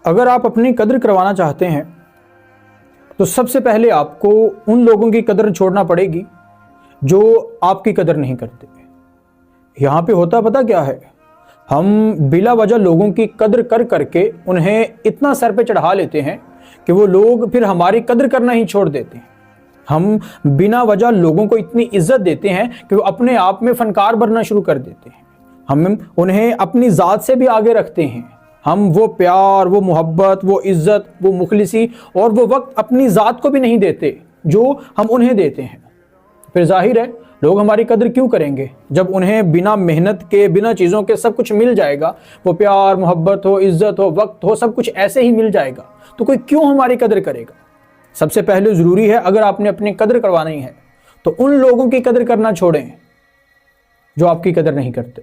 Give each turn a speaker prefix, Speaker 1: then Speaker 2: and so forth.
Speaker 1: अगर आप अपनी कदर करवाना चाहते हैं तो सबसे पहले आपको उन लोगों की कदर छोड़ना पड़ेगी जो आपकी कदर नहीं करते। यहाँ पे होता पता क्या है, हम बिला वजह लोगों की कदर कर करके उन्हें इतना सर पे चढ़ा लेते हैं कि वो लोग फिर हमारी कदर करना ही छोड़ देते हैं। हम बिना वजह लोगों को इतनी इज्जत देते हैं कि वो अपने आप में फनकार बनना शुरू कर देते हैं। हम उन्हें अपनी ज़ात से भी आगे रखते हैं। हम वो प्यार, वो मोहब्बत, वो इज्जत, वो मुखलिसी और वो वक्त अपनी ज़ात को भी नहीं देते जो हम उन्हें देते हैं। फिर जाहिर है लोग हमारी कदर क्यों करेंगे जब उन्हें बिना मेहनत के, बिना चीज़ों के सब कुछ मिल जाएगा। वो प्यार, मोहब्बत हो, इज्जत हो, वक्त हो, सब कुछ ऐसे ही मिल जाएगा, तो कोई क्यों हमारी कदर करेगा। सबसे पहले ज़रूरी है, अगर आपने अपनी कदर करवानी है तो उन लोगों की कदर करना छोड़ें जो आपकी कदर नहीं करते।